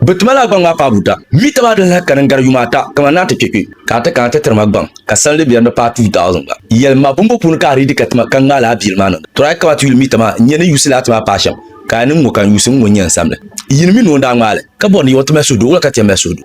Betumala banga pabuta. Mitama de kanangar yumata, kamanata kiki. Kata termabang. Kasan biyan pa 2000. Yel mabumbo pun kari di katma kangala bilman. Try kawatul mitama, nyene yusilatma pasham. Kanin mo kan yusin mo nyan samle. Yinmi no da ngale. Ka boni woto mesudu wala ka tia mesudu.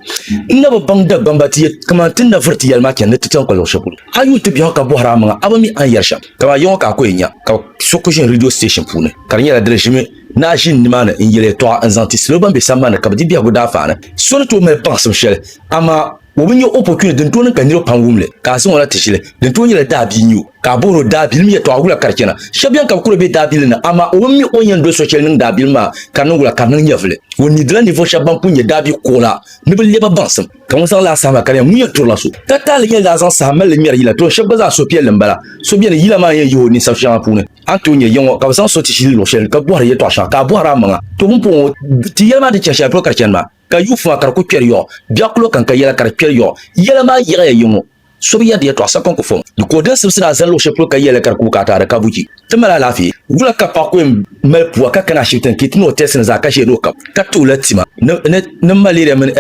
Inna bang da bambati kamantin da furti yel ma kan ne titan ko shapulu. Ayu te biya ka bo harama abami an yarsha. Kama yon ka ko nya. Ka sokojin radio station pune. Karinya la drejime na jin ni mana in yele to an zanti sloban be samana ka di biya go da fana. So to me pansam shel. Ama when you opportunity den tonen kan niro pangumle ka sun wala tishile den tonen la dabi nyu ka boro dabi mi to agula karkena shabian ka kuro be dabi na ama o mi onyen do social ning dabi ma kan ngula kan nyavle woni dra niveau shaban punye dabi kola ne bele ba bansam kan san la sama kan mu yeto la so tata le da san sama le mi yila to shabga za so piel mbala so bien yila ma yo ni sa shampune antonye yon ka san so tishile lo shel ka bo ye to sha ka bo ra ma to mpo ti yema de chasha pro karkena ka yufu kar ko peryo biaklo kan ka yela kar peryo yela ma yega yumo sobiya de to sakon ko fo ko den sibsira zalo sheplo ka yela kar ko ka tare ka buji tamala lafi wula ka pa ko mel puwa ka kana shitan kitno tesin za ka shedo ka to latima ne malire men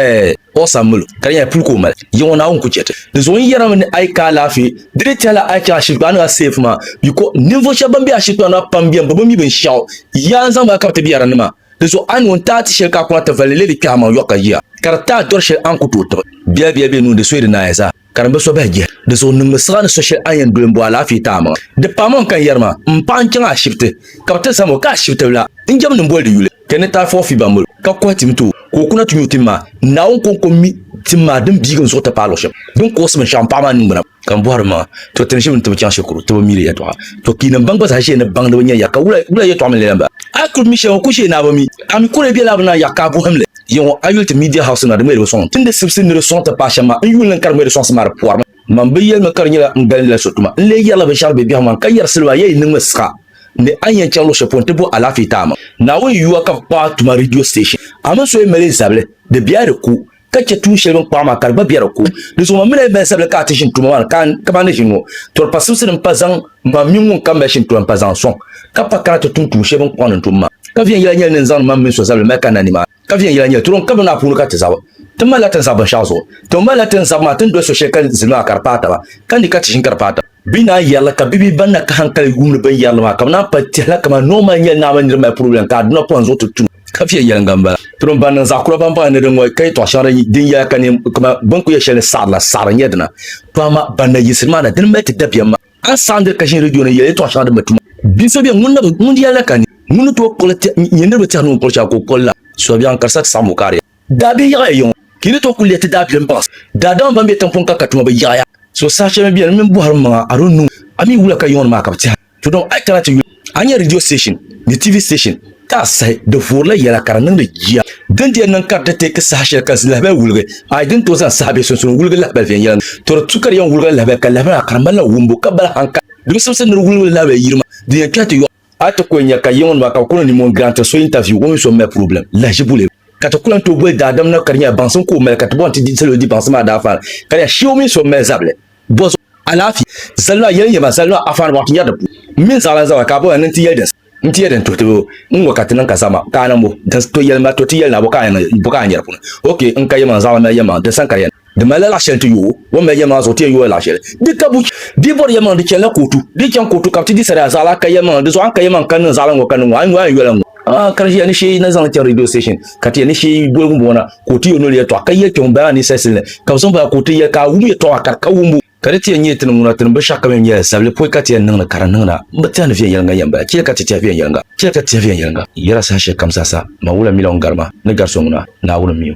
o samul kar ya pulko mal yona on ku cete de zo yera men ay ka lafi direct la ay ka shi ban ga safe ma biko niveau shabambi a shi to na pambia babami ben shaw ya zan ba ka te biara ma de so an won tati shel ka ko ta valele di kama yoka ya karta dor shel an ku to biya nu de so na yasa karambe so ba je de so nung sran social ayen do mbo ala fi tama de pamon kan yerma mpan kin a shifte ka ta samo ka shifte la injam no mbo de yule keneta fo fi bamul ka ko timtu ko kuna tunyutima na on ko mi timma dum bigon so ta palo shep donc ko so champama ni mbana kan boarma to tenshim to chan shukuru to mire ya to kinan bang ba sa she ne bang de nya ya ka wula ya to amele lamba akul mi she ko she na ba mi ami ko le bi la bana ya ka bo hamle yon ayult media house na de mere son tinde sibsin ne son ta pa chama yulen kar mere son smar poar man be yel ma kar nyala ngal la sotuma le yalla be charbe bi man kayar silwa ye ne maska ne anyen chalo sheponte bo ala fitama na we yuwa ka pa tuma radio station ama so e mere sable de biare ku kache tu shelon kwa ma karba biare ku de so ma mere be sable ka tishin tuma kan ka ba ne jinwo to pa sibsin pa zan ma mingun ka me shin tuma pa zan son ka pa ka to tun tu shelon kwa nan tuma ka vien yela nyel ne zan ma me so sable me kan anima ka vien yela nyel turon ka na pulu ka tsawa tuma la tan saba shazo tuma la tan saba tan do so shekan zina karpata ba kan di ka tishin karpata bina yalla ka bibi banna ka hankali gumna ban yalla ma kamna patela kama normal nyel na man ma problem ka duna pon zo tutu ka fiye yalla ngamba turon banna za kula ban ban ne ngoy kay to shara din ya kan kuma banku ya shele sala sara nyedna pama banna yisma na din meti dabiyama an sande ka shin radio ne yele to shara matuma bin so bi mun yalla kan mun to ko nyende be tanu ko cha ko kolla so bi an karsat samu kare dabi ya yon kini to kulete dabi mbas dadan ban be tampon ka katuma be ya so sache me bien men buhar ma arunu ami wula ka yon ma ka ti to don ai kana ti anya radio station ni tv station ta sai de forla yela karanan de jiya den dia nan ka te ka sache ka la ba wulge ai den to san sabe so wulge la ba fen yela to tukar yon wulge la ba ka la ba karmala wumbu ka bala hanka dum so sen wulge la ba yirma de ka te yo ato ko nya ka yon ma ka ko ni mon grand so interview wo so me problem la jibule kata kulan to boy da dam na karnya banson ko mel kata bon ti di selo di bansama da fa karya shiomi so me zable bozo alafi zalwa yeye ma zalwa afan wa kinya da min zala zawa ka bo nan ti yeden nti yeden to ngo katinan ka sama kana mo da to yel ma to ti yel na bo ka nyar puna okay in ka yema zala ma yema da san karya de mala la shel to yo wo me yema zo ti yo la shel di kabu di bor yema de chela kotu di chan kotu ka ti di sara zala ka yema de so an ka yema kan zala ngo kan ngo an wa yo karji ani shi na zan radio station kati ani shi bolgun bona ko ti yono le to akaye to ba ni sesile ka so ba ko ti ya ka wumi to aka ka wumbu kare ti anye tin muna tin ba shaka men ya sable poi kati nan na karan nan na mutane fiye yanga yamba ce ka ti fiye yanga ce ka ti fiye yanga yara sa she kamsa sa mawula milon garma na garso muna na wula miyo